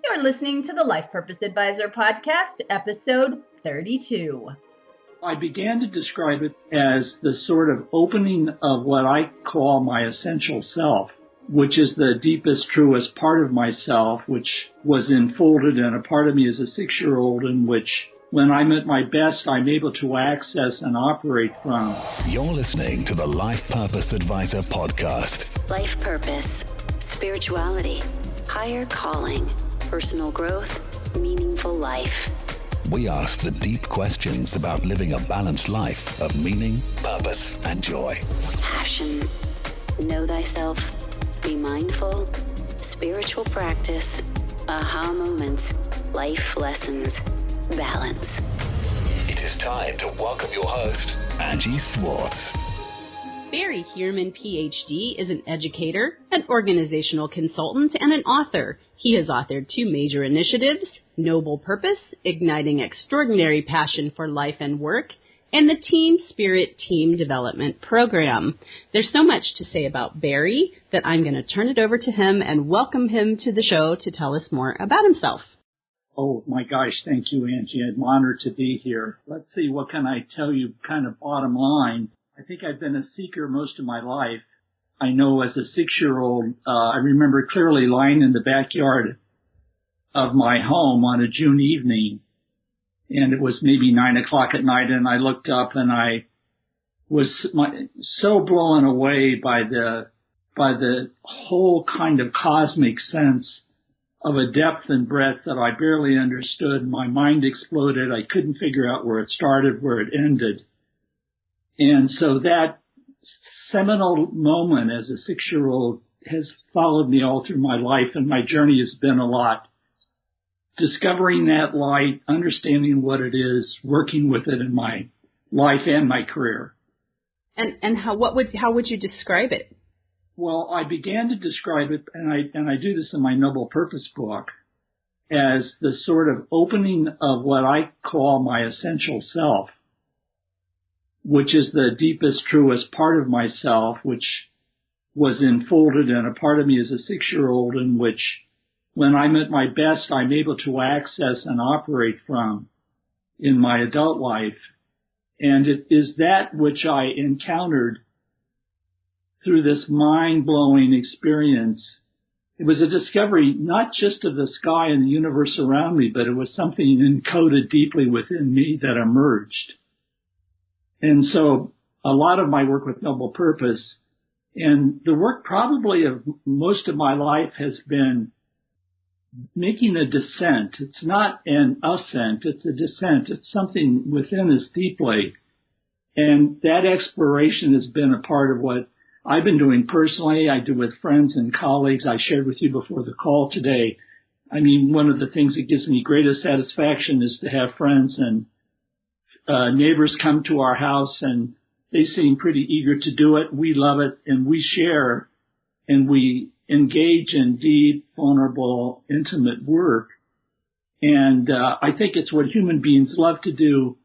You're listening to the Life Purpose Advisor Podcast, episode 32. I began to describe it as the sort of opening of what I call my essential self, which is the deepest, truest part of myself, which was enfolded in a part of me as a 6-year-old, in which, when I'm at my best, I'm able to access and operate from. You're listening to the Life Purpose Advisor Podcast. Life purpose, spirituality, higher calling, personal growth, meaningful life. We ask the deep questions about living a balanced life of meaning, purpose, and joy. Passion, know thyself, be mindful, spiritual practice, aha moments, life lessons, balance. It is time to welcome your host, Angie Swartz. Barry Heerman, PhD, is an educator, an organizational consultant, and an author. He has authored 2 major initiatives, Noble Purpose, Igniting Extraordinary Passion for Life and Work, and the Team Spirit Team Development Program. There's so much to say about Barry that I'm going to turn it over to him and welcome him to the show to tell us more about himself. Oh, my gosh, thank you, Angie. I'm honored to be here. Let's see, what can I tell you kind of bottom line? I think I've been a seeker most of my life. I know as a 6-year-old, I remember clearly lying in the backyard of my home on a June evening, and it was maybe 9 o'clock at night, and I looked up and I was so blown away by the whole kind of cosmic sense of a depth and breadth that I barely understood. My mind exploded. I couldn't figure out where it started, where it ended. And so that seminal moment as a 6-year-old has followed me all through my life, and my journey has been a lot. Discovering that light, understanding what it is, working with it in my life and my career. And how would you describe it? Well, I began to describe it, and I do this in my Noble Purpose book, as the sort of opening of what I call my essential self, which is the deepest, truest part of myself, which was enfolded in a part of me as a 6-year-old, in which, when I'm at my best, I'm able to access and operate from in my adult life. And it is that which I encountered through this mind-blowing experience. It was a discovery not just of the sky and the universe around me, but it was something encoded deeply within me that emerged. And so a lot of my work with Noble Purpose, and the work probably of most of my life, has been making a descent. It's not an ascent, it's a descent. It's something within us deeply. And that exploration has been a part of what I've been doing personally. I do with friends and colleagues. I shared with you before the call today. I mean, one of the things that gives me greatest satisfaction is to have friends and neighbors come to our house, and they seem pretty eager to do it. We love it, and we share, and we engage in deep, vulnerable, intimate work. And I think it's what human beings love to do,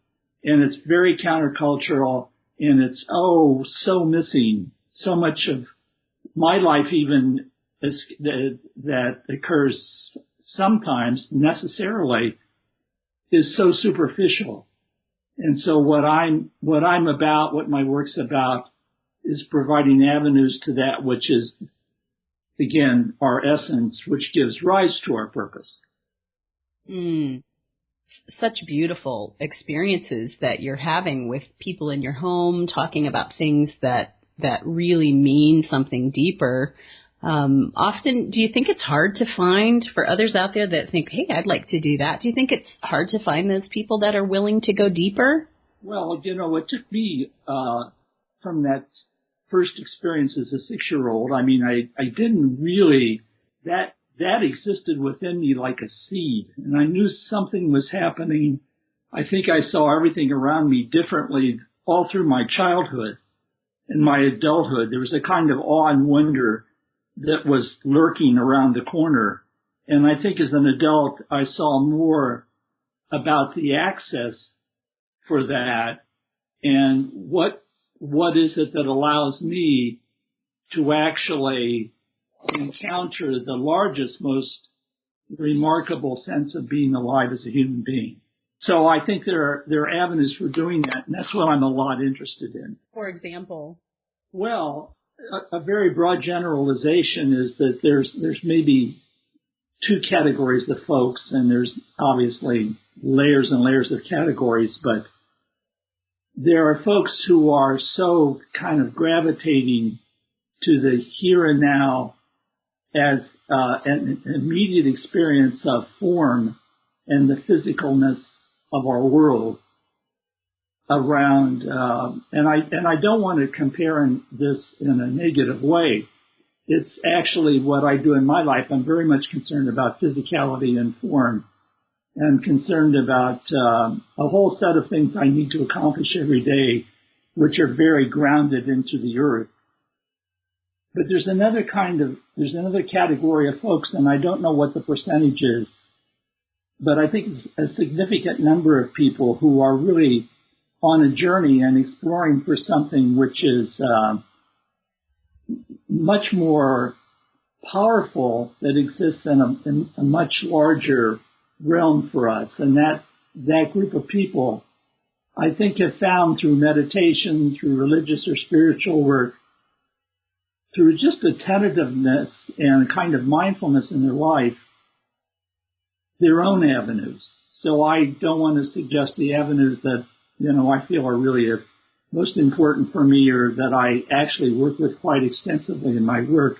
and it's very countercultural, and it's, so missing. So much of my life even that occurs sometimes necessarily is so superficial. And so what I'm about, what my work's about, is providing avenues to that which is, again, our essence, which gives rise to our purpose. Such beautiful experiences that you're having with people in your home, talking about things that really mean something deeper. Often, do you think it's hard to find, for others out there that think, hey, I'd like to do that, do you think it's hard to find those people that are willing to go deeper? Well, it took me, from that first experience as a 6-year-old, I mean, I didn't really, that existed within me like a seed, and I knew something was happening. I think I saw everything around me differently all through my childhood and my adulthood. There was a kind of awe and wonder that was lurking around the corner. And I think as an adult, I saw more about the access for that and what is it that allows me to actually encounter the largest, most remarkable sense of being alive as a human being. So I think there are avenues for doing that, and that's what I'm a lot interested in. For example? Well, a very broad generalization is that there's maybe two categories of folks, and there's obviously layers and layers of categories, but there are folks who are so kind of gravitating to the here and now as an immediate experience of form and the physicalness of our world around, and I don't want to compare this in a negative way. It's actually what I do in my life. I'm very much concerned about physicality and form, and concerned about a whole set of things I need to accomplish every day, which are very grounded into the earth. But there's another category of folks, and I don't know what the percentage is, but I think it's a significant number of people who are really on a journey and exploring for something which is much more powerful, that exists in a much larger realm for us. And that group of people, I think, have found through meditation, through religious or spiritual work, through just a tentativeness and a kind of mindfulness in their life, their own avenues. So I don't want to suggest the avenues that, I feel are really most important for me, or that I actually work with quite extensively in my work,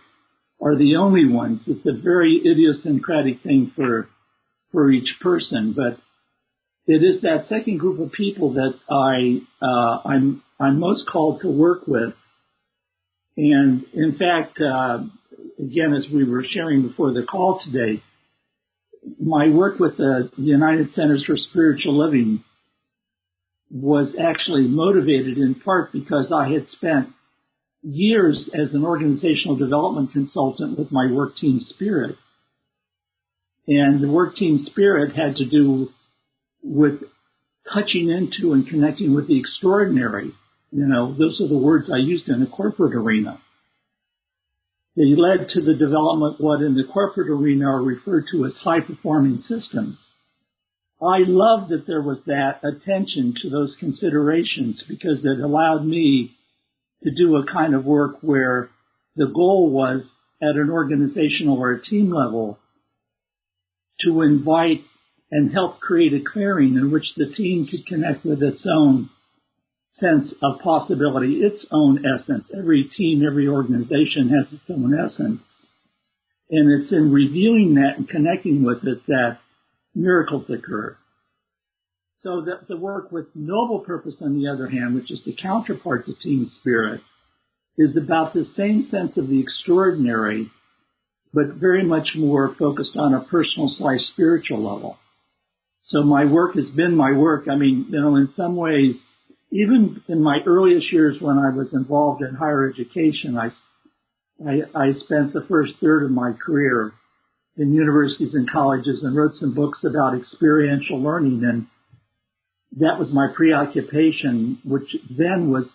are the only ones. It's a very idiosyncratic thing for each person, but it is that second group of people that I'm most called to work with. And in fact, again, as we were sharing before the call today, my work with the United Centers for Spiritual Living was actually motivated in part because I had spent years as an organizational development consultant with my work team Spirit. And the work team Spirit had to do with touching into and connecting with the extraordinary. Those are the words I used in the corporate arena. They led to the development of what in the corporate arena are referred to as high-performing systems. I love that there was that attention to those considerations, because it allowed me to do a kind of work where the goal was, at an organizational or a team level, to invite and help create a clearing in which the team could connect with its own sense of possibility, its own essence. Every team, every organization has its own essence. And it's in reviewing that and connecting with it that miracles occur. So the work with Noble Purpose, on the other hand, which is the counterpart to Team Spirit, is about the same sense of the extraordinary, but very much more focused on a personal/spiritual level. So my work has been my work. In some ways, even in my earliest years when I was involved in higher education, I spent the first third of my career in universities and colleges and wrote some books about experiential learning. And that was my preoccupation, which then was,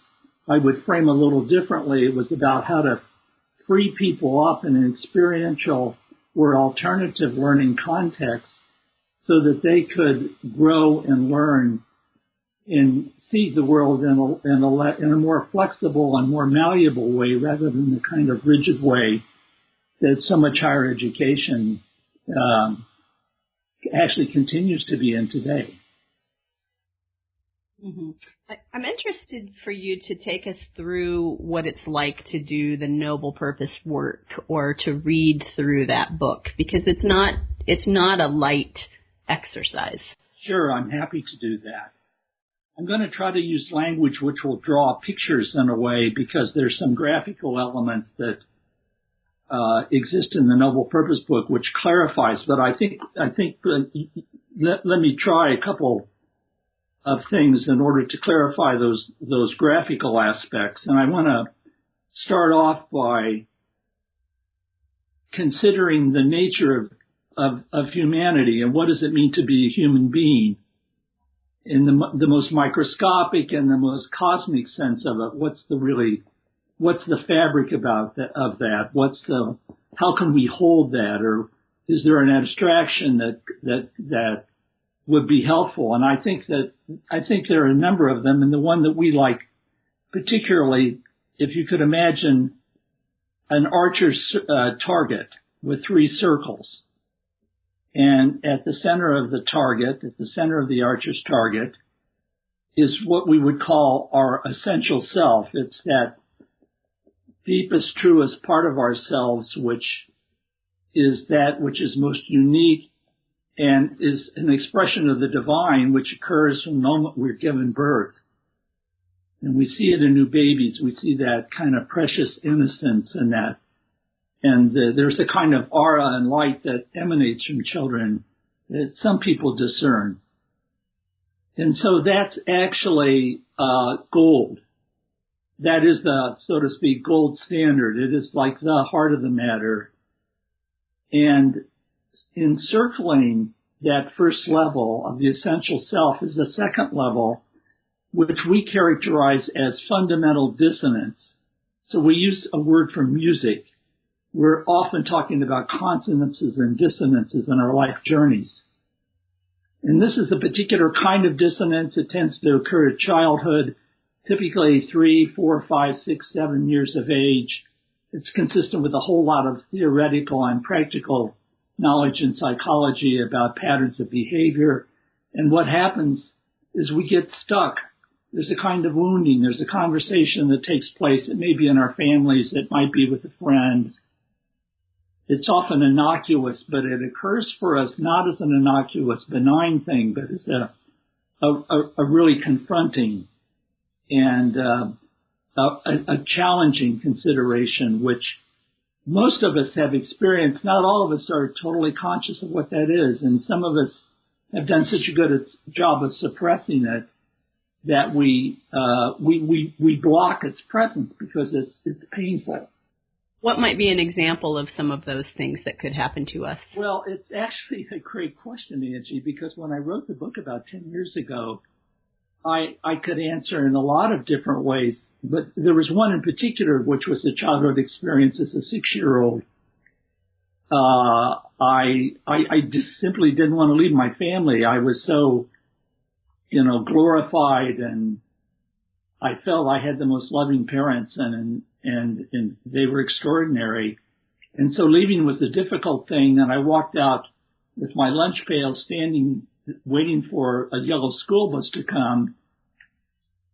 I would frame a little differently. It was about how to free people up in an experiential or alternative learning context so that they could grow and learn and see the world in a more flexible and more malleable way, rather than the kind of rigid way that so much higher education actually continues to be in today. Mm-hmm. I'm interested for you to take us through what it's like to do the Noble Purpose work, or to read through that book, because it's not a light exercise. Sure, I'm happy to do that. I'm going to try to use language which will draw pictures in a way, because there's some graphical elements that exist in the Noble Purpose book which clarifies. But I think let me try a couple of things in order to clarify those graphical aspects. And I want to start off by considering the nature of humanity and what does it mean to be a human being in the most microscopic and the most cosmic sense of it. What's the fabric of that? How can we hold that? Or is there an abstraction that would be helpful? And I think there are a number of them, and the one that we like particularly, if you could imagine an archer's target with 3 circles. And at the center of the target, at the center of the archer's target, is what we would call our essential self. It's that deepest, truest part of ourselves, which is that which is most unique and is an expression of the divine, which occurs from the moment we're given birth. And we see it in new babies. We see that kind of precious innocence in that. And there's a kind of aura and light that emanates from children that some people discern. And so that's actually gold. That is the, so to speak, gold standard. It is like the heart of the matter. And encircling that first level of the essential self is the second level, which we characterize as fundamental dissonance. So we use a word for music. We're often talking about consonances and dissonances in our life journeys. And this is a particular kind of dissonance. It tends to occur at childhood, typically 3, 4, 5, 6, 7 years of age. It's consistent with a whole lot of theoretical and practical knowledge in psychology about patterns of behavior. And what happens is we get stuck. There's a kind of wounding. There's a conversation that takes place. It may be in our families. It might be with a friend. It's often innocuous, but it occurs for us not as an innocuous, benign thing, but as a really confronting and a challenging consideration, which most of us have experienced. Not all of us are totally conscious of what that is, and some of us have done such a good job of suppressing it that we block its presence because it's painful. What might be an example of some of those things that could happen to us? Well, it's actually a great question, Angie, because when I wrote the book about 10 years ago, I could answer in a lot of different ways, but there was one in particular, which was a childhood experience as a 6-year-old. I just simply didn't want to leave my family. I was so, glorified, and I felt I had the most loving parents, and they were extraordinary. And so leaving was a difficult thing, and I walked out with my lunch pail standing, waiting for a yellow school bus to come,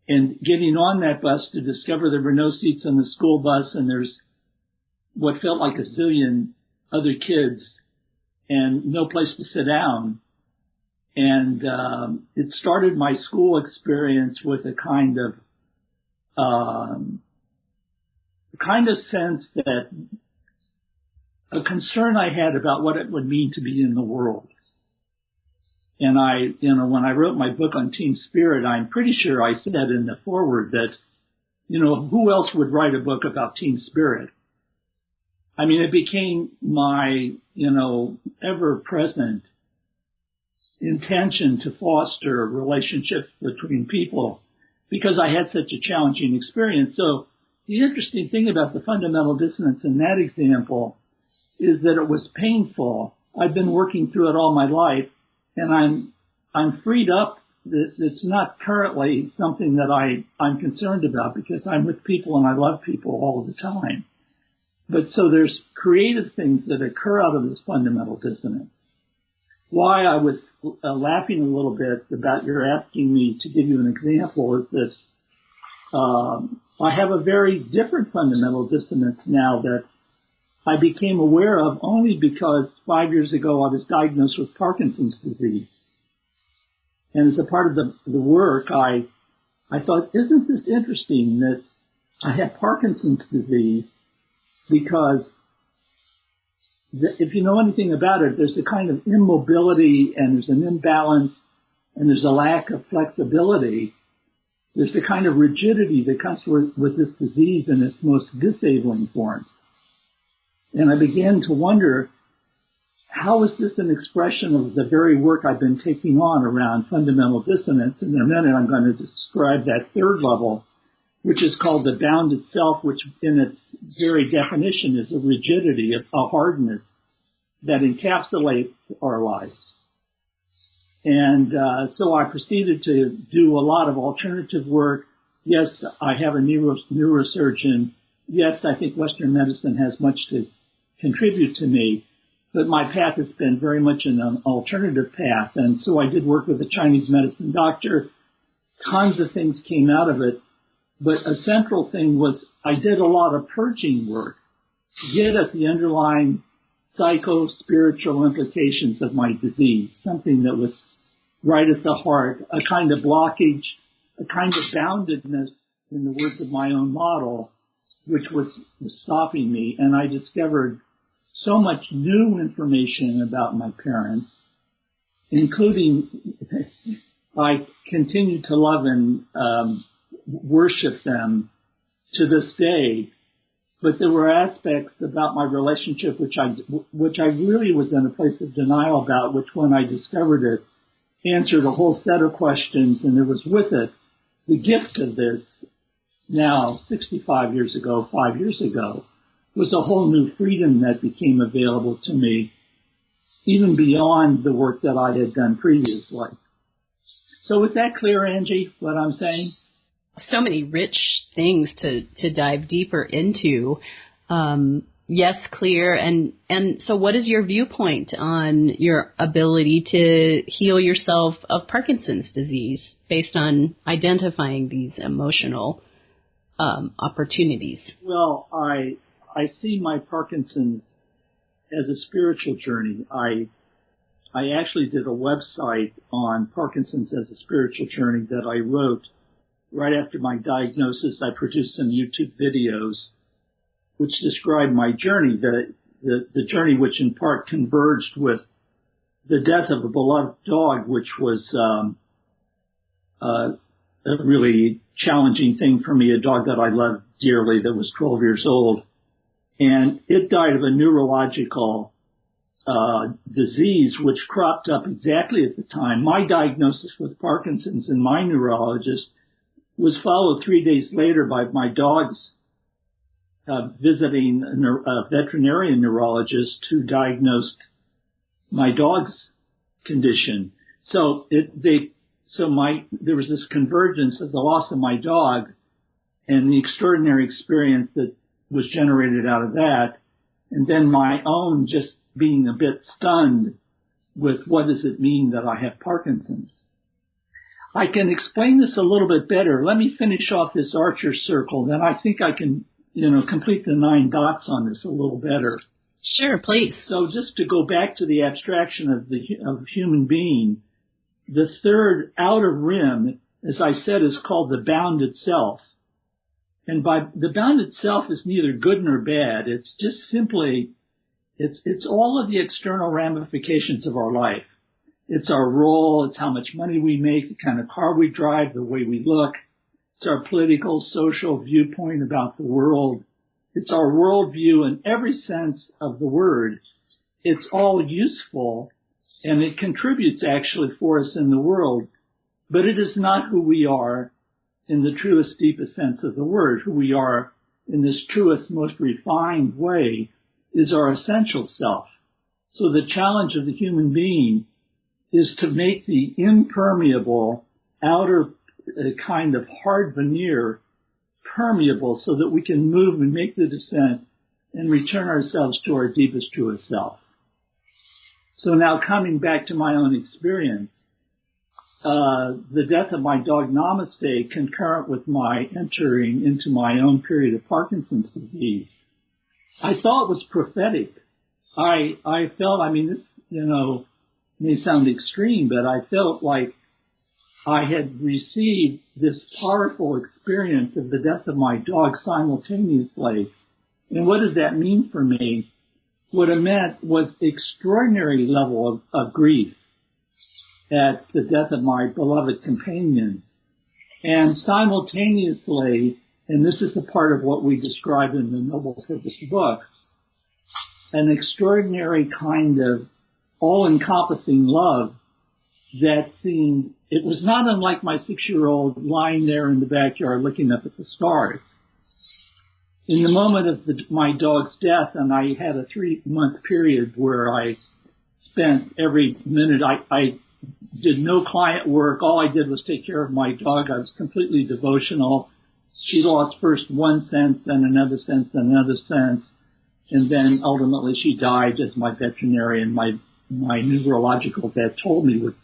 and getting on that bus to discover there were no seats on the school bus, and there's what felt like a zillion other kids and no place to sit down. And it started my school experience with a kind of sense that a concern I had about what it would mean to be in the world. And when I wrote my book on team spirit, I'm pretty sure I said in the foreword that, who else would write a book about team spirit? I mean, it became my, ever-present intention to foster relationships between people because I had such a challenging experience. So the interesting thing about the fundamental dissonance in that example is that it was painful. I've been working through it all my life, and I'm freed up. It's not currently something that I'm concerned about because I'm with people and I love people all the time. But so there's creative things that occur out of this fundamental dissonance. Why I was laughing a little bit about your asking me to give you an example is that I have a very different fundamental dissonance now that I became aware of only because 5 years ago I was diagnosed with Parkinson's disease. And as a part of the work, I thought, isn't this interesting that I have Parkinson's disease because if you know anything about it, there's a kind of immobility and there's an imbalance and there's a lack of flexibility. There's a kind of rigidity that comes with this disease in its most disabling forms. And I began to wonder, how is this an expression of the very work I've been taking on around fundamental dissonance? And in a minute I'm going to describe that third level, which is called the bounded self, which in its very definition is a rigidity, a hardness that encapsulates our lives. And so I proceeded to do a lot of alternative work. Yes, I have a neurosurgeon. Yes, I think Western medicine has much to contribute to me. But my path has been very much an alternative path. And so I did work with a Chinese medicine doctor. Tons of things came out of it. But a central thing was I did a lot of purging work to get at the underlying psycho-spiritual implications of my disease, something that was right at the heart, a kind of blockage, a kind of boundedness, in the words of my own model, which was stopping me. And I discovered so much new information about my parents, including I continue to love and worship them to this day. But there were aspects about my relationship which I really was in a place of denial about, which when I discovered it, answered a whole set of questions, and there was with it the gift of this now 65 years ago, 5 years ago, was a whole new freedom that became available to me, even beyond the work that I had done previously. So is that clear, Angie, what I'm saying? So many rich things to dive deeper into. Yes, clear. And so what is your viewpoint on your ability to heal yourself of Parkinson's disease based on identifying these emotional opportunities? Well, I see my Parkinson's as a spiritual journey. I actually did a website on Parkinson's as a spiritual journey that I wrote right after my diagnosis. I produced some YouTube videos which described my journey, the journey which in part converged with the death of a beloved dog, which was a really challenging thing for me, a dog that I loved dearly that was 12 years old. And it died of a neurological disease which cropped up exactly at the time. My diagnosis with Parkinson's and my neurologist was followed 3 days later by my dog's visiting a veterinarian neurologist who diagnosed my dog's condition. So there was this convergence of the loss of my dog and the extraordinary experience that was generated out of that, and then my own just being a bit stunned with what does it mean that I have Parkinson's. I can explain this a little bit better. Let me finish off this Archer circle, then I think I can, complete the 9 dots on this a little better. Sure, please. So just to go back to the abstraction of human being, the third outer rim, as I said, is called the bounded self. And by the bounded self is neither good nor bad. It's just simply, it's all of the external ramifications of our life. It's our role, it's how much money we make, the kind of car we drive, the way we look. It's our political, social viewpoint about the world. It's our worldview in every sense of the word. It's all useful, and it contributes actually for us in the world, but it is not who we are in the truest, deepest sense of the word. Who we are in this truest, most refined way is our essential self. So the challenge of the human being is to make the impermeable outer kind of hard veneer permeable so that we can move and make the descent and return ourselves to our deepest, truest self. So now coming back to my own experience, the death of my dog Namaste, concurrent with my entering into my own period of Parkinson's disease, I thought was prophetic. I felt, this, may sound extreme, but I felt like I had received this powerful experience of the death of my dog simultaneously. And what does that mean for me? What it meant was extraordinary level of grief at the death of my beloved companion. And simultaneously, and this is the part of what we describe in the Noble Purpose book, an extraordinary kind of all-encompassing love that seemed, it was not unlike my 6-year-old lying there in the backyard looking up at the stars. in the moment of my dog's death, and I had a 3-month period where I spent every minute, I did no client work. All I did was take care of my dog. I was completely devotional. She lost first one sense, then another sense, then another sense. And then ultimately she died, as my veterinarian, my neurological vet told me would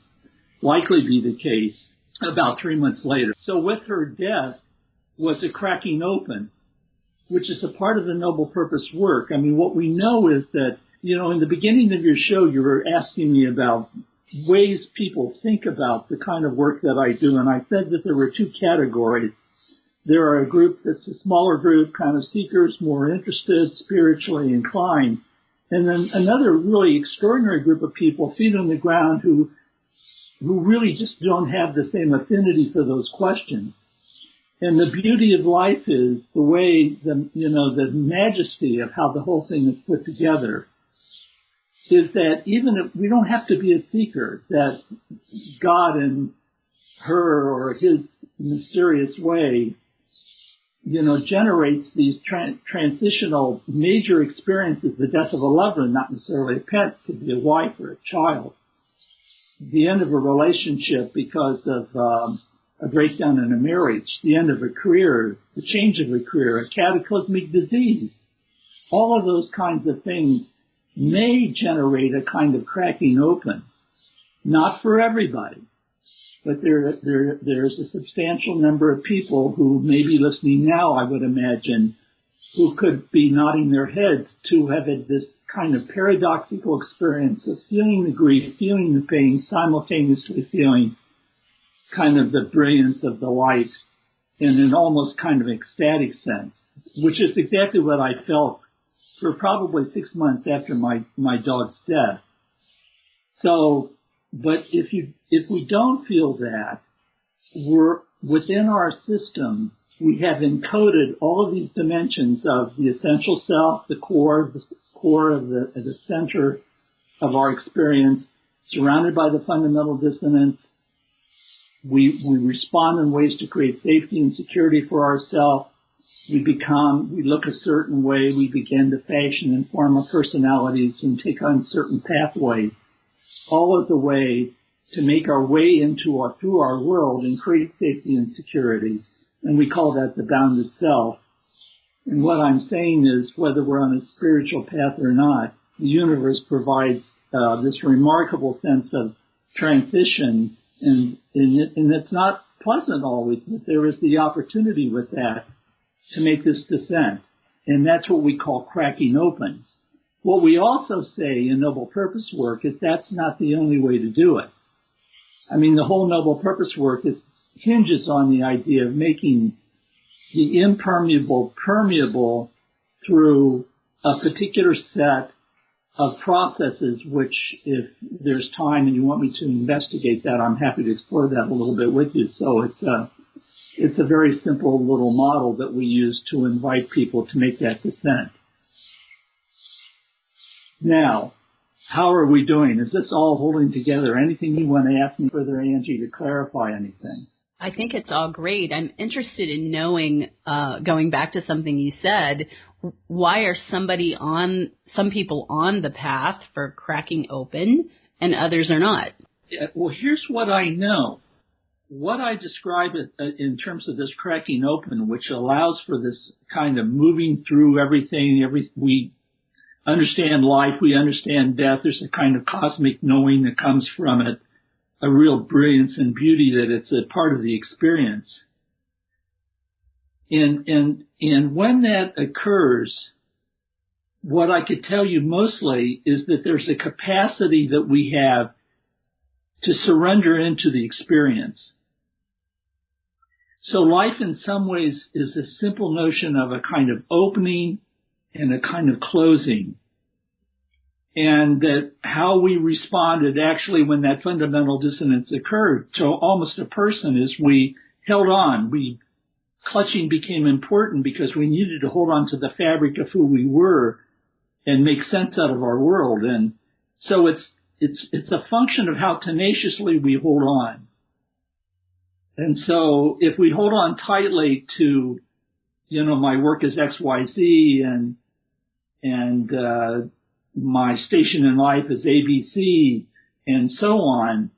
likely be the case, about 3 months later. So with her death was a cracking open, which is a part of the noble purpose work. I mean, what we know is that, in the beginning of your show, you were asking me about ways people think about the kind of work that I do, and I said that there were 2 categories. There are a group that's a smaller group, kind of seekers, more interested, spiritually inclined. And then another really extraordinary group of people, feet on the ground, who really just don't have the same affinity for those questions. And the beauty of life is the way, the majesty of how the whole thing is put together is that even if we don't have to be a seeker, that God in her or his mysterious way generates these transitional major experiences, the death of a loved one, not necessarily a pet, could be a wife or a child, the end of a relationship because of a breakdown in a marriage, the end of a career, the change of a career, a cataclysmic disease. All of those kinds of things may generate a kind of cracking open. Not for everybody. But there's a substantial number of people who may be listening now, I would imagine, who could be nodding their heads to have had this kind of paradoxical experience of feeling the grief, feeling the pain, simultaneously feeling kind of the brilliance of the light in an almost kind of ecstatic sense, which is exactly what I felt for probably 6 months after my dog's death. So, but if we don't feel that, we're within our system, we have encoded all of these dimensions of the essential self, the core of the center of our experience, surrounded by the fundamental dissonance. We respond in ways to create safety and security for ourselves. We look a certain way, we begin to fashion and form our personalities and take on certain pathways, all of the way to make our way through our world and create safety and security. And we call that the bounded self. And what I'm saying is, whether we're on a spiritual path or not, the universe provides this remarkable sense of transition, and it's not pleasant always, but there is the opportunity with that to make this descent. And that's what we call cracking open. What we also say in noble purpose work is that's not the only way to do it. I mean, the whole noble purpose work hinges on the idea of making the impermeable permeable through a particular set of processes, which, if there's time and you want me to investigate that, I'm happy to explore that a little bit with you. So it's a very simple little model that we use to invite people to make that descent. Now, how are we doing? Is this all holding together? Anything you want to ask me further, Angie, to clarify anything? I think it's all great. I'm interested in knowing, going back to something you said, why are some people on the path for cracking open and others are not? Yeah, well, here's what I know. What I describe in terms of this cracking open, which allows for this kind of moving through everything, we understand life, we understand death, there's a kind of cosmic knowing that comes from it, a real brilliance and beauty that it's a part of the experience. And when that occurs, what I could tell you mostly is that there's a capacity that we have to surrender into the experience. So life in some ways is a simple notion of a kind of opening and a kind of closing. And that how we responded actually when that fundamental dissonance occurred to almost a person is we held on. Clutching became important because we needed to hold on to the fabric of who we were and make sense out of our world. And so it's a function of how tenaciously we hold on. And so if we hold on tightly to my work is XYZ and my station in life is ABC and so on,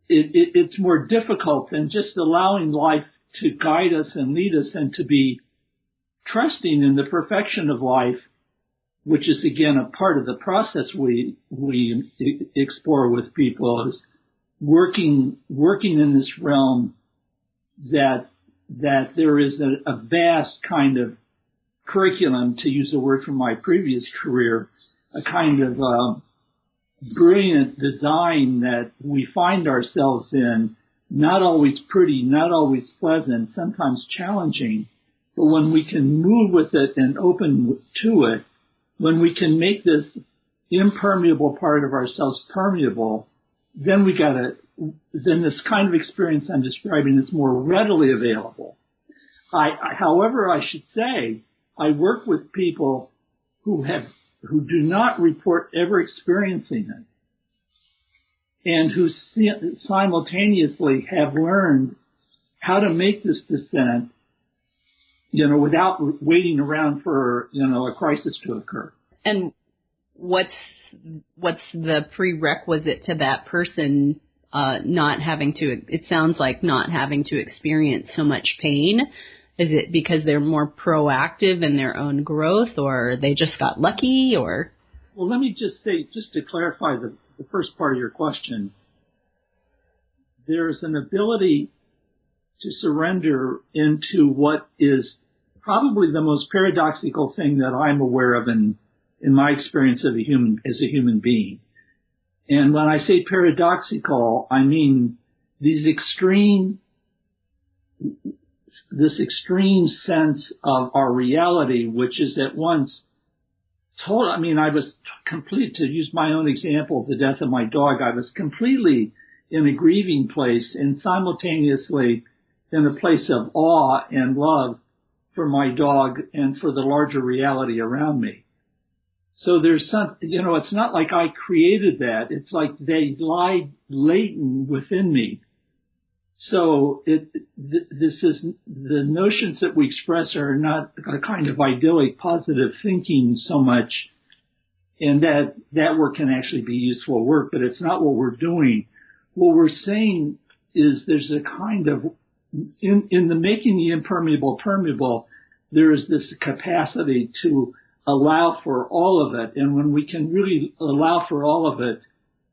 it's more difficult than just allowing life to guide us and lead us and to be trusting in the perfection of life, which is again a part of the process we explore with people, is working in this realm that there is a vast kind of curriculum, to use a word from my previous career, a kind of brilliant design that we find ourselves in, not always pretty, not always pleasant, sometimes challenging, but when we can move with it and open to it, when we can make this impermeable part of ourselves permeable, then then this kind of experience I'm describing is more readily available. However, I should say, I work with people who do not report ever experiencing it, and who simultaneously have learned how to make this descent, without waiting around for, a crisis to occur. And what's the prerequisite to that person not having to, it sounds like not having to experience so much pain? Is it because they're more proactive in their own growth, or they just got lucky, or? Well, let me just say, just to clarify the first part of your question, there's an ability to surrender into what is probably the most paradoxical thing that I'm aware of in my experience of as a human being. And when I say paradoxical, I mean this extreme sense of our reality, which is at once total. I mean, I was complete, to use my own example, the death of my dog, I was completely in a grieving place and simultaneously in a place of awe and love for my dog and for the larger reality around me. So there's some, it's not like I created that. It's like they lie latent within me. So this is, the notions that we express are not a kind of idyllic, positive thinking so much, and that work can actually be useful work, but it's not what we're doing. What we're saying is there's a kind of, in the making the impermeable permeable, there is this capacity to allow for all of it. And when we can really allow for all of it,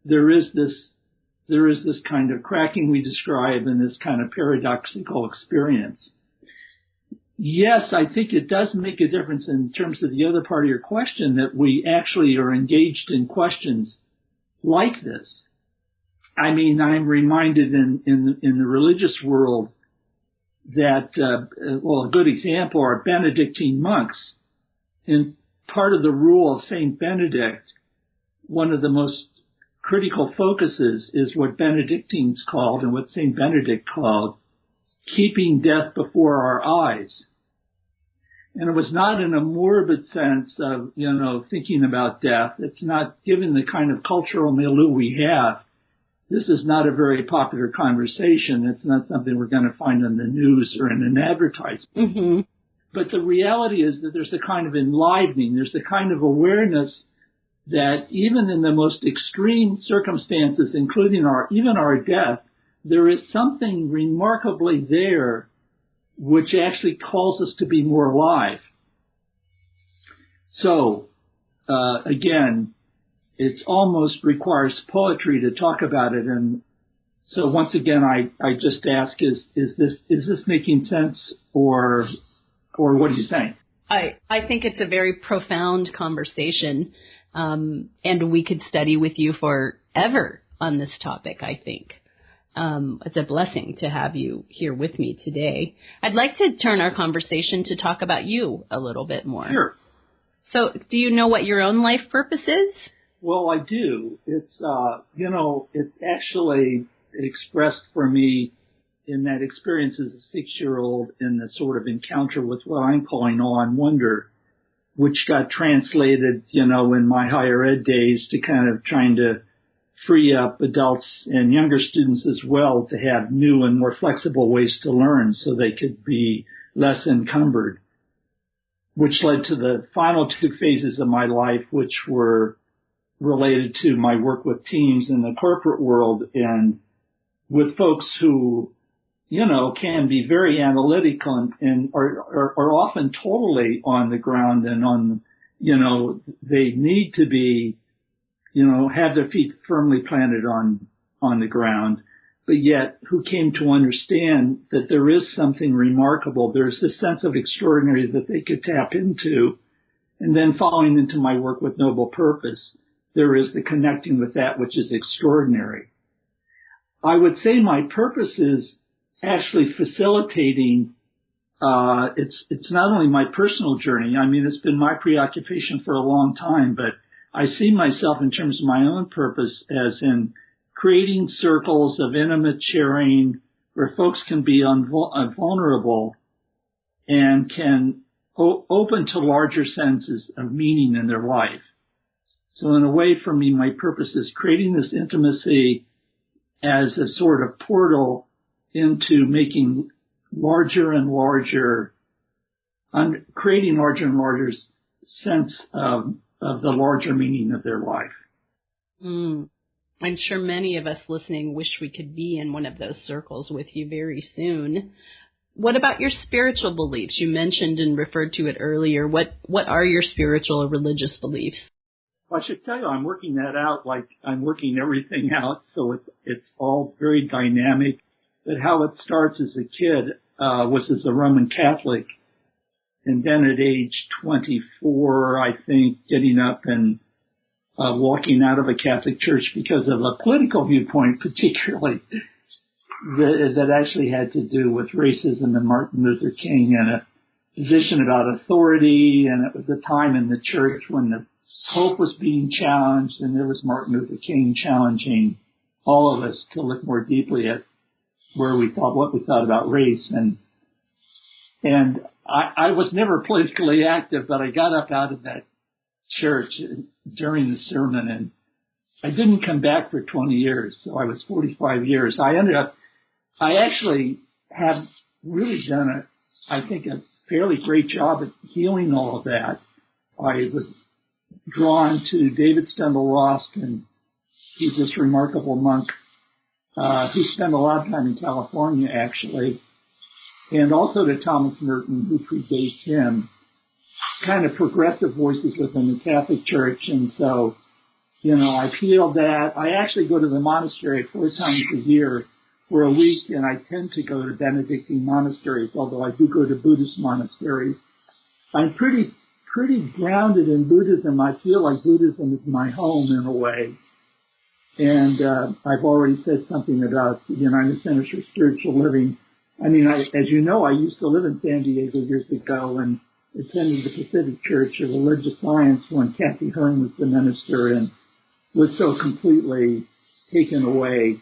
there is this kind of cracking we describe and this kind of paradoxical experience. Yes, I think it does make a difference in terms of the other part of your question, that we actually are engaged in questions like this. I mean, I'm reminded in the religious world that, a good example are Benedictine monks. In part of the rule of Saint Benedict, one of the most critical focuses is what Benedictines called and what Saint Benedict called keeping death before our eyes. And it was not in a morbid sense of, thinking about death. It's not, given the kind of cultural milieu we have, this is not a very popular conversation. It's not something we're going to find on the news or in an advertisement. Mm-hmm. But the reality is that there's a kind of enlivening, there's a kind of awareness that even in the most extreme circumstances, including even our death, there is something remarkably there which actually calls us to be more alive. So, again, it almost requires poetry to talk about it. And so once again, I just ask, is this making sense, or what do you think? I think it's a very profound conversation, and we could study with you forever on this topic, I think. It's a blessing to have you here with me today. I'd like to turn our conversation to talk about you a little bit more. Sure. So do you know what your own life purpose is? Well, I do. It's, it's actually expressed for me in that experience as a 6-year-old in the sort of encounter with what I'm calling awe and wonder, which got translated, in my higher ed days to kind of trying to free up adults and younger students as well to have new and more flexible ways to learn so they could be less encumbered, which led to the final two phases of my life, which were related to my work with teams in the corporate world and with folks who, can be very analytical and are often totally on the ground and they need to be, have their feet firmly planted on the ground, but yet who came to understand that there is something remarkable. There's a sense of extraordinary that they could tap into. And then following into my work with Noble Purpose, there is the connecting with that which is extraordinary. I would say my purpose is actually facilitating, it's not only my personal journey. I mean, it's been my preoccupation for a long time, but I see myself in terms of my own purpose as in creating circles of intimate sharing where folks can be vulnerable and can open to larger senses of meaning in their life. So in a way, for me, my purpose is creating this intimacy as a sort of portal into making larger and larger, creating larger and larger sense of the larger meaning of their life. I'm sure many of us listening wish we could be in one of those circles with you very soon. What about your spiritual beliefs? You mentioned and referred to it earlier. What are your spiritual or religious beliefs? Well, I should tell you, I'm working that out like I'm working everything out, so it's all very dynamic. But how it starts as a kid was as a Roman Catholic, and then at age 24, I think, getting up and walking out of a Catholic church because of a political viewpoint, particularly that actually had to do with racism and Martin Luther King and a position about authority. And it was a time in the church when the Pope was being challenged, and there was Martin Luther King challenging all of us to look more deeply at what we thought about race. And I was never politically active, but I got up out of that church during the sermon, and I didn't come back for 20 years, so I was 45 years. I actually have really done I think a fairly great job at healing all of that. I was drawn to David Stendal-Rosk, and he's this remarkable monk who spent a lot of time in California, actually, and also to Thomas Merton, who predates him, kind of progressive voices within the Catholic Church. And so, I've healed that. I actually go to the monastery 4 times a year for a week, and I tend to go to Benedictine monasteries, although I do go to Buddhist monasteries. I'm pretty grounded in Buddhism. I feel like Buddhism is my home in a way. And I've already said something about the United Centers for Spiritual Living. I mean, as you know, I used to live in San Diego years ago and attended the Pacific Church of Religious Science when Kathy Hearn was the minister, and was so completely taken away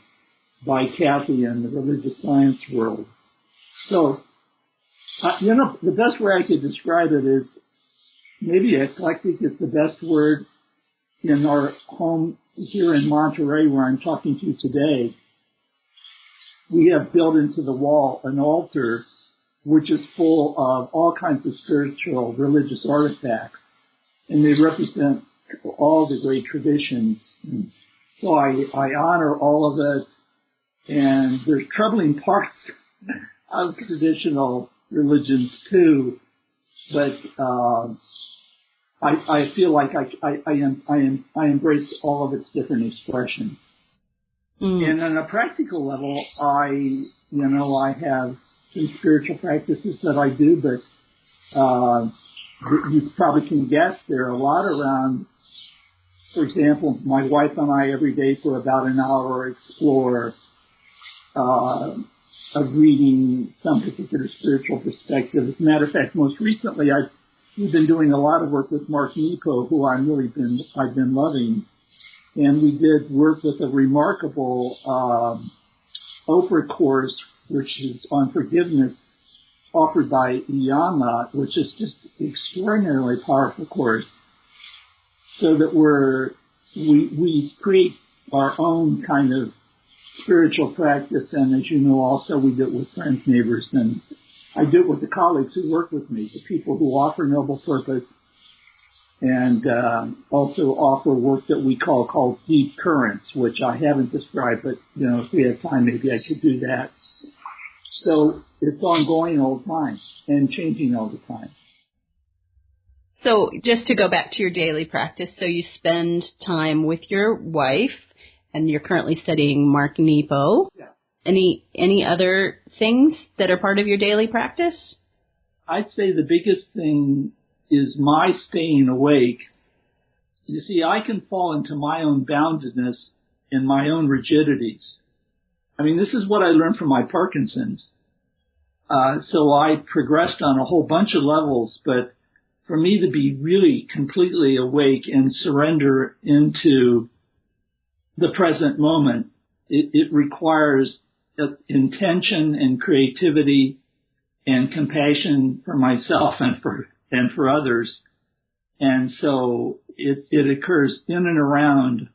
by Kathy and the religious science world. So, the best way I could describe it is maybe eclectic is the best word. In our home here in Monterey, where I'm talking to you today, we have built into the wall an altar which is full of all kinds of spiritual religious artifacts, and they represent all the great traditions. And so I honor all of it, and there's troubling parts of traditional religions too, but I feel like I embrace all of its different expressions. And on a practical level, I have some spiritual practices that I do, but you probably can guess there are a lot around. For example, my wife and I every day for about an hour explore of reading some particular spiritual perspective. As a matter of fact, most recently we've been doing a lot of work with Mark Nepo, who I've been loving, and we did work with a remarkable Oprah course, which is on forgiveness, offered by Heerman, which is just an extraordinarily powerful course. So that we create our own kind of spiritual practice, and as you know, also we do it with friends, neighbors, and I do it with the colleagues who work with me, the people who offer noble purpose, and also offer work that we called deep currents, which I haven't described, but if we have time, maybe I could do that. So it's ongoing all the time and changing all the time. So just to go back to your daily practice, so you spend time with your wife, and you're currently studying Mark Nepo. Yeah. Any other things that are part of your daily practice? I'd say the biggest thing is my staying awake. You see, I can fall into my own boundedness and my own rigidities. I mean, this is what I learned from my Parkinsons. So I progressed on a whole bunch of levels, but for me to be really completely awake and surrender into the present moment, it requires intention and creativity and compassion for myself and for others. And so it occurs in and around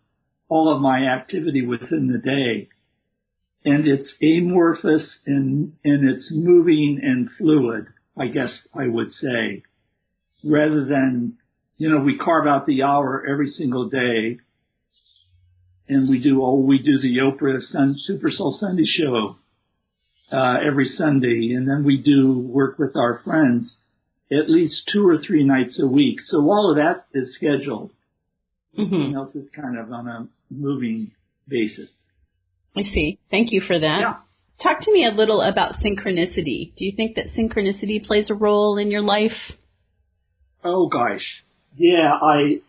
all of my activity within the day. And it's amorphous and it's moving and fluid, I guess I would say, rather than, we carve out the hour every single day and we do the Oprah Super Soul Sunday show every Sunday, and then we do work with our friends at least 2 or 3 nights a week. So all of that is scheduled. Everything else is kind of on a moving basis. I see. Thank you for that. Yeah. Talk to me a little about synchronicity. Do you think that synchronicity plays a role in your life? Oh gosh. Yeah, I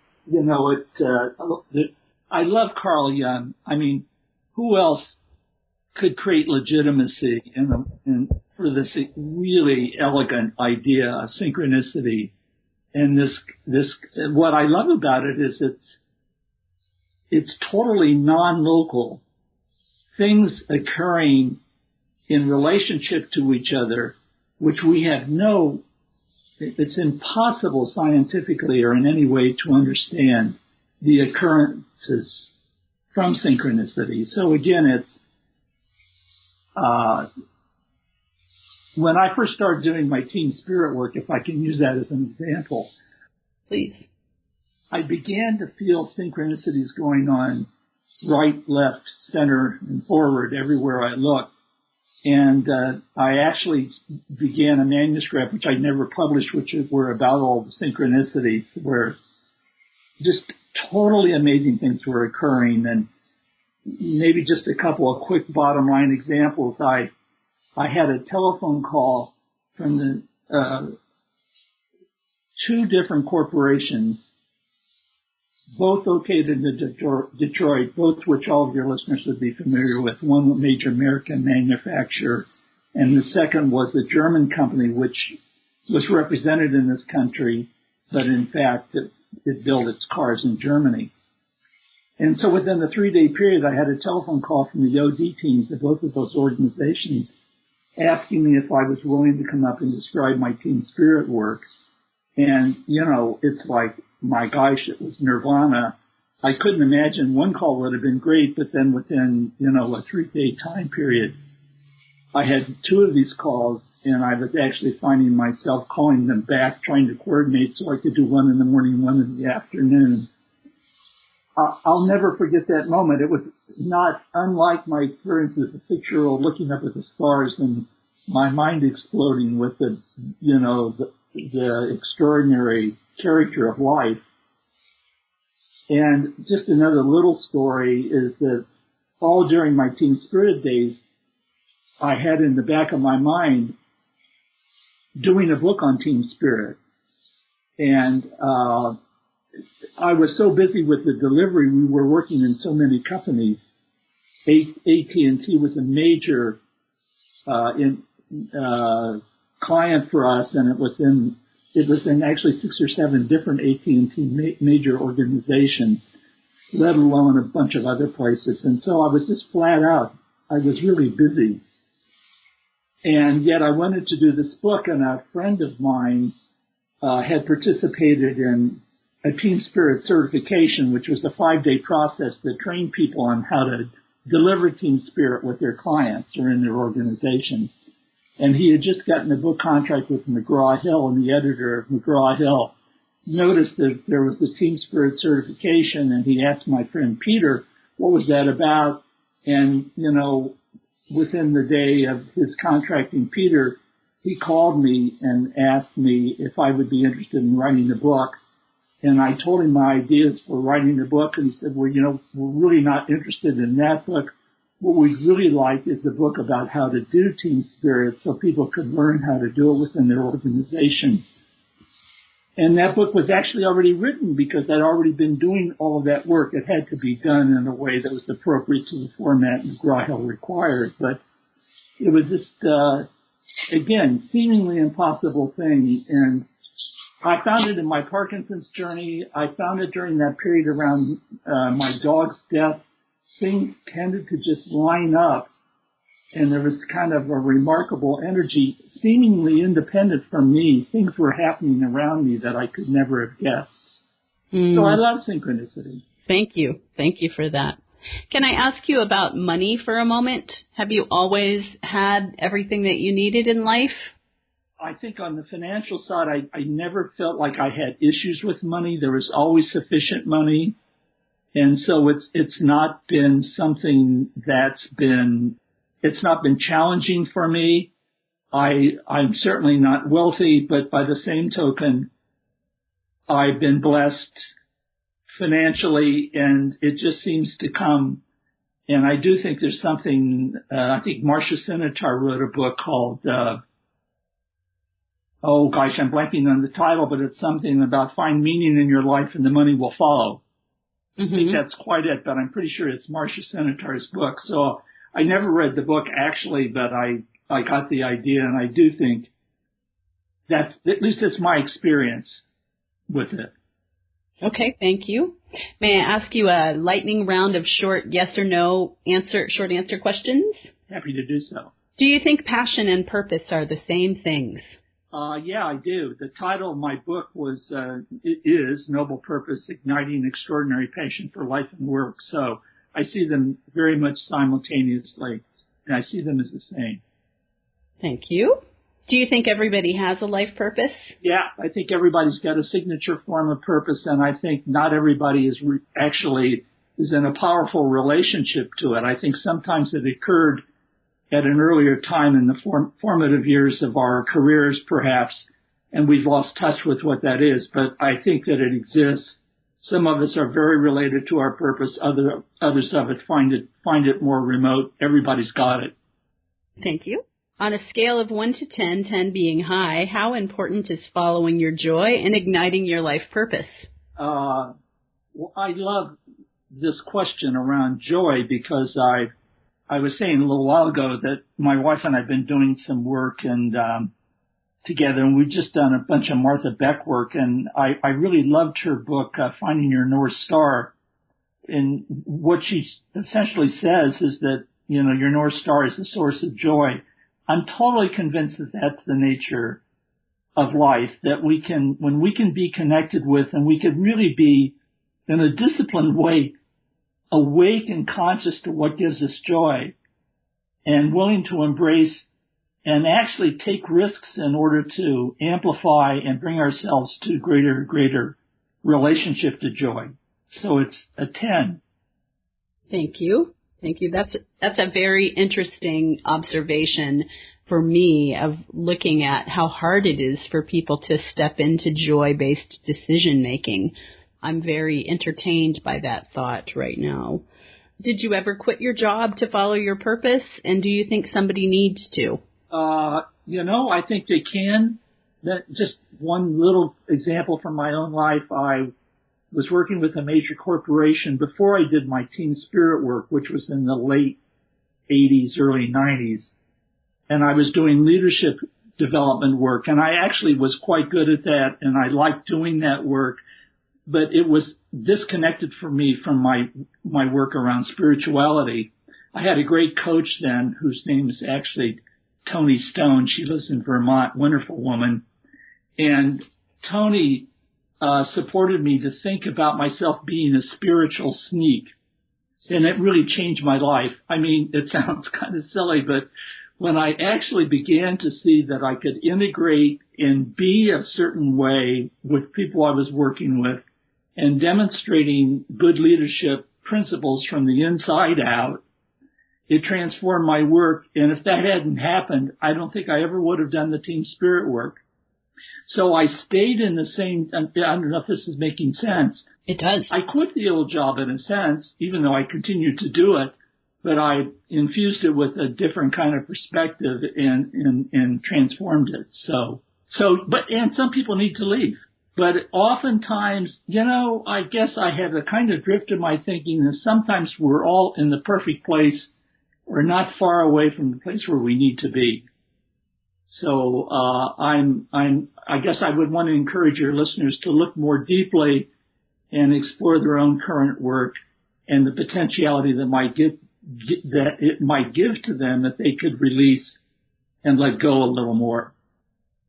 love Carl Jung. I mean, who else could create legitimacy in for this really elegant idea of synchronicity? And this what I love about it is it's totally non-local. Things occurring in relationship to each other, which we have it's impossible scientifically or in any way to understand the occurrences from synchronicity. So again, it's, when I first started doing my team spirit work, if I can use that as an example. Please. I began to feel synchronicities going on right, left, center, and forward everywhere I looked. And I actually began a manuscript, which I never published, which were about all the synchronicities, where just totally amazing things were occurring. And maybe just a couple of quick bottom line examples. I had a telephone call from the 2 different corporations, both located in Detroit, both which all of your listeners would be familiar with. One, a major American manufacturer, and the second was a German company which was represented in this country, but in fact it built its cars in Germany. And so within the 3-day period, I had a telephone call from the OD teams of both of those organizations asking me if I was willing to come up and describe my team spirit work. And, it's like, my gosh, it was nirvana. I couldn't imagine one call would have been great, but then within, a 3-day time period, I had 2 of these calls, and I was actually finding myself calling them back, trying to coordinate so I could do one in the morning, one in the afternoon. I'll never forget that moment. It was not unlike my experience as a 6-year-old looking up at the stars and my mind exploding with the extraordinary character of life. And just another little story is that all during my Team Spirit days, I had in the back of my mind doing a book on Team Spirit. And I was so busy with the delivery, we were working in so many companies. AT&T was a major client for us, and it was in actually 6 or 7 different AT&T major organizations, let alone a bunch of other places. And so I was just flat out. I was really busy. And yet I wanted to do this book, and a friend of mine had participated in a Team Spirit certification, which was a 5-day process that trained people on how to deliver Team Spirit with their clients or in their organization. And he had just gotten a book contract with McGraw-Hill, and the editor of McGraw-Hill noticed that there was the Team Spirit certification, and he asked my friend Peter, what was that about? And, within the day of his contracting Peter, he called me and asked me if I would be interested in writing the book. And I told him my ideas for writing the book, and he said, well, we're really not interested in that book. What we'd really like is a book about how to do Team Spirit so people could learn how to do it within their organization. And that book was actually already written because I'd already been doing all of that work. It had to be done in a way that was appropriate to the format McGraw-Hill required. But it was just, again, seemingly impossible thing. And I found it in my Parkinson's journey. I found it during that period around my dog's death. Things tended to just line up, and there was kind of a remarkable energy, seemingly independent from me. Things were happening around me that I could never have guessed. So I love synchronicity. Thank you. Thank you for that. Can I ask you about money for a moment? Have you always had everything that you needed in life? I think on the financial side, I never felt like I had issues with money. There was always sufficient money. And so it's not been something it's not been challenging for me. I'm certainly not wealthy, but by the same token, I've been blessed financially, and it just seems to come. And I do think there's something, I think Marcia Sinitar wrote a book called, I'm blanking on the title, but it's something about find meaning in your life and the money will follow. I think that's quite it, but I'm pretty sure it's Marcia Sinitar's book. So I never read the book actually, but I got the idea, and I do think that at least it's my experience with it. Okay, thank you. May I ask you a lightning round of short yes or no short answer questions? Happy to do so. Do you think passion and purpose are the same things? Yeah, I do. The title of my book is Noble Purpose, Igniting Extraordinary Passion for Life and Work. So I see them very much simultaneously, and I see them as the same. Thank you. Do you think everybody has a life purpose? Yeah, I think everybody's got a signature form of purpose, and I think not everybody is in a powerful relationship to it. I think sometimes it occurred at an earlier time in the formative years of our careers, perhaps, and we've lost touch with what that is. But I think that it exists. Some of us are very related to our purpose. Others of it find it more remote. Everybody's got it. Thank you. On a scale of 1 to 10, 10 being high, how important is following your joy and igniting your life purpose? Well, I love this question around joy because I was saying a little while ago that my wife and I have been doing some work and together, and we've just done a bunch of Martha Beck work, and I really loved her book, Finding Your North Star. And what she essentially says is that, your North Star is the source of joy. I'm totally convinced that that's the nature of life, that when we can be connected with, and we can really be, in a disciplined way, awake and conscious to what gives us joy and willing to embrace and actually take risks in order to amplify and bring ourselves to greater relationship to joy. So it's a 10. Thank you. Thank you. That's a very interesting observation for me of looking at how hard it is for people to step into joy-based decision making. I'm very entertained by that thought right now. Did you ever quit your job to follow your purpose? And do you think somebody needs to? I think they can. Just one little example from my own life. I was working with a major corporation before I did my Team Spirit work, which was in the late 80s, early 90s. And I was doing leadership development work. And I actually was quite good at that. And I liked doing that work. But it was disconnected for me from my work around spirituality. I had a great coach then whose name is actually Tony Stone. She lives in Vermont, wonderful woman. And Tony supported me to think about myself being a spiritual sneak. And it really changed my life. I mean, it sounds kind of silly, but when I actually began to see that I could integrate and be a certain way with people I was working with and demonstrating good leadership principles from the inside out, it transformed my work. And if that hadn't happened, I don't think I ever would have done the team spirit work. So I stayed in the same, I don't know if this is making sense. It does. I quit the old job in a sense, even though I continued to do it, but I infused it with a different kind of perspective and transformed it. And some people need to leave. But oftentimes, I guess I have a kind of drift in my thinking that sometimes we're all in the perfect place or not far away from the place where we need to be. So, I guess I would want to encourage your listeners to look more deeply and explore their own current work and the potentiality that it might give to them if they could release and let go a little more.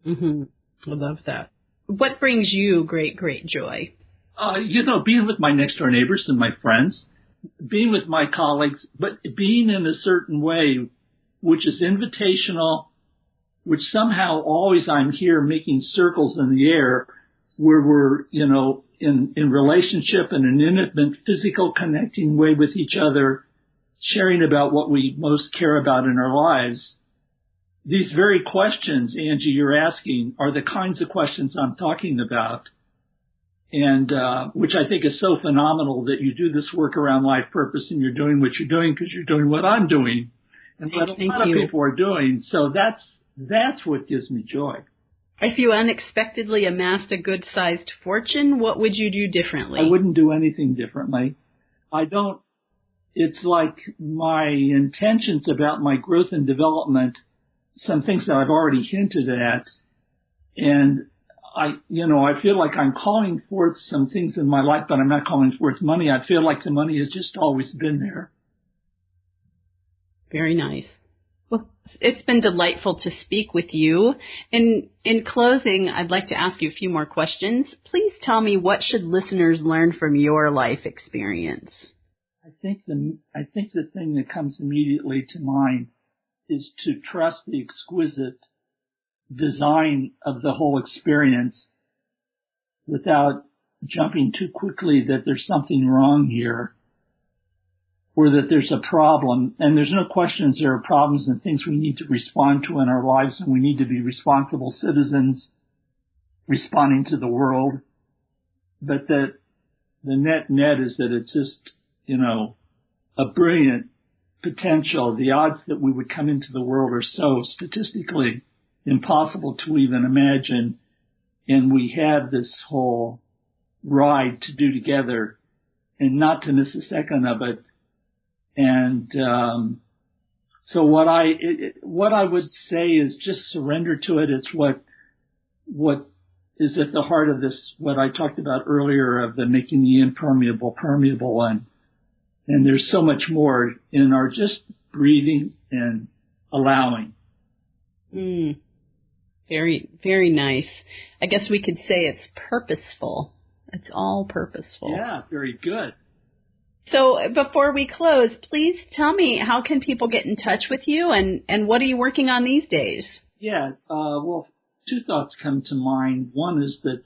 Mm-hmm. I love that. What brings you great, great joy? Being with my next door neighbors and my friends, being with my colleagues, but being in a certain way, which is invitational, which somehow always I'm here making circles in the air where we're, in relationship in an intimate, physical connecting way with each other, sharing about what we most care about in our lives. These very questions, Angie, you're asking are the kinds of questions I'm talking about. And, which I think is so phenomenal that you do this work around life purpose and you're doing what you're doing because you're doing what I'm doing and what a lot of people are doing. So that's what gives me joy. If you unexpectedly amassed a good-sized fortune, what would you do differently? I wouldn't do anything differently. It's like my intentions about my growth and development, some things that I've already hinted at, and I feel like I'm calling forth some things in my life, but I'm not calling forth money. I feel like the money has just always been there. Very nice. Well, it's been delightful to speak with you. In closing, I'd like to ask you a few more questions. Please tell me, what should listeners learn from your life experience? I think the thing that comes immediately to mind is to trust the exquisite design of the whole experience without jumping too quickly that there's something wrong here or that there's a problem. And there's no questions there are problems and things we need to respond to in our lives, and we need to be responsible citizens responding to the world. But that the net is that it's just, a brilliant potential. The odds that we would come into the world are so statistically impossible to even imagine. And we have this whole ride to do together and not to miss a second of it. And so what I would say is just surrender to it. It's what is at the heart of this, what I talked about earlier of the making the impermeable permeable. And there's so much more in our just breathing and allowing. Very, very nice. I guess we could say it's purposeful. It's all purposeful. Yeah, very good. So before we close, please tell me, how can people get in touch with you and what are you working on these days? Yeah, well, two thoughts come to mind. One is that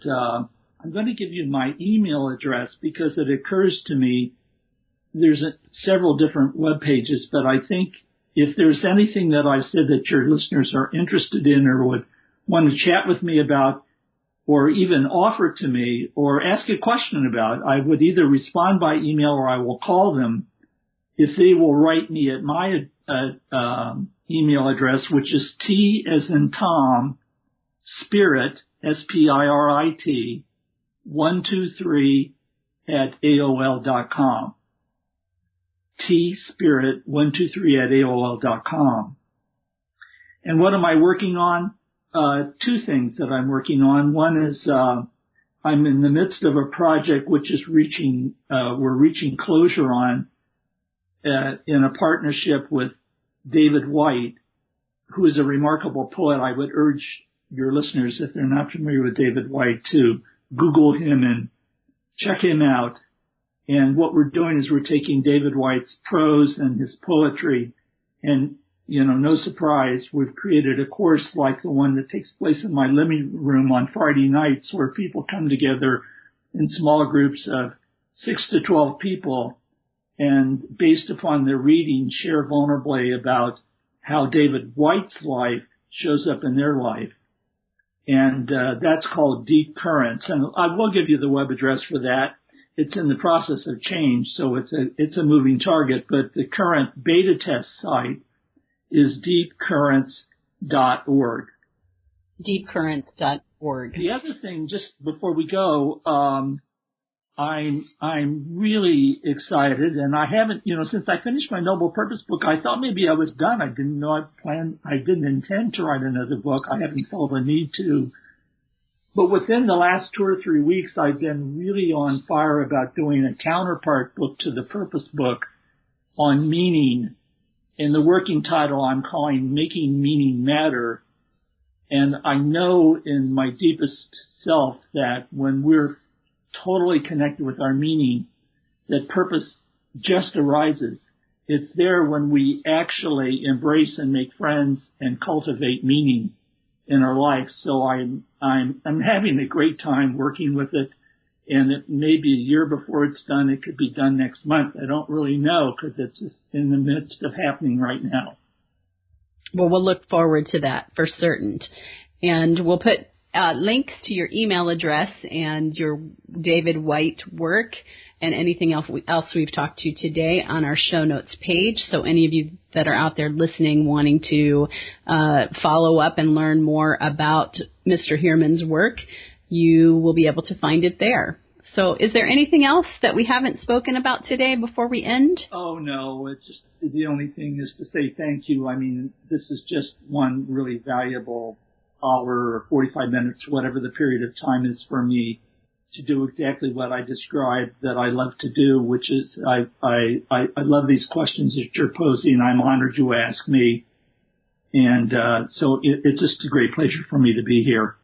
I'm going to give you my email address because it occurs to me there's several different web pages, but I think if there's anything that I've said that your listeners are interested in or would want to chat with me about or even offer to me or ask a question about, I would either respond by email or I will call them if they will write me at my email address, which is T as in Tom, Spirit, SPIRIT, 123 at AOL.com. tspirit123@AOL.com. And what am I working on? Two things that I'm working on. One is I'm in the midst of a project which is we're reaching closure on in a partnership with David White, who is a remarkable poet. I would urge your listeners, if they're not familiar with David White, to Google him and check him out. And what we're doing is we're taking David White's prose and his poetry and no surprise, we've created a course like the one that takes place in my living room on Friday nights, where people come together in small groups of 6 to 12 people, and based upon their reading, share vulnerably about how David White's life shows up in their life. And that's called Deep Currents. And I will give you the web address for that. It's in the process of change, so it's a moving target. But the current beta test site is deepcurrents.org. Deepcurrents.org. The other thing, just before we go, I'm really excited, and I haven't, since I finished my Noble Purpose book, I thought maybe I was done. I didn't know I didn't intend to write another book. I haven't felt the need to. But within the last 2 or 3 weeks, I've been really on fire about doing a counterpart book to the Purpose book on meaning. In the working title, I'm calling Making Meaning Matter. And I know in my deepest self that when we're totally connected with our meaning, that purpose just arises. It's there when we actually embrace and make friends and cultivate meaning in our life. So I'm having a great time working with it, and it may be a year before it's done. It could be done next month. I don't really know, because it's just in the midst of happening right now. Well, we'll look forward to that for certain. And we'll put links to your email address and your David White work and anything else we've talked to today on our show notes page. So any of you that are out there listening wanting to follow up and learn more about Mr. Heerman's work, you will be able to find it there. So is there anything else that we haven't spoken about today before we end? Oh, no. It's just the only thing is to say thank you. I mean, this is just one really valuable hour or 45 minutes, whatever the period of time is for me, to do exactly what I described that I love to do, which is I love these questions that you're posing. I'm honored you ask me. And so it's just a great pleasure for me to be here.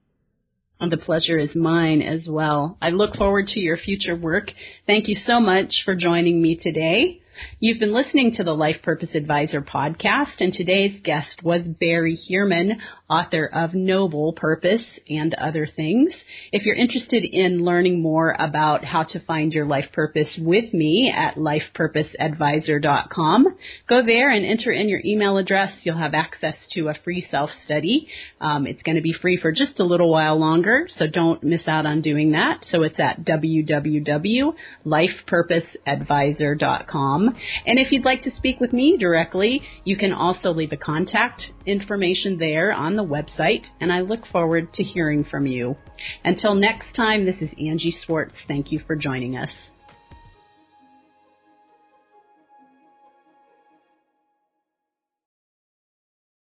And the pleasure is mine as well. I look forward to your future work. Thank you so much for joining me today. You've been listening to the Life Purpose Advisor podcast, and today's guest was Barry Heerman, author of Noble Purpose and Other Things. If you're interested in learning more about how to find your life purpose with me at lifepurposeadvisor.com, go there and enter in your email address. You'll have access to a free self-study. It's going to be free for just a little while longer, so don't miss out on doing that. So it's at www.lifepurposeadvisor.com. And if you'd like to speak with me directly, you can also leave a contact information there on the website, and I look forward to hearing from you. Until next time, this is Angie Swartz. Thank you for joining us.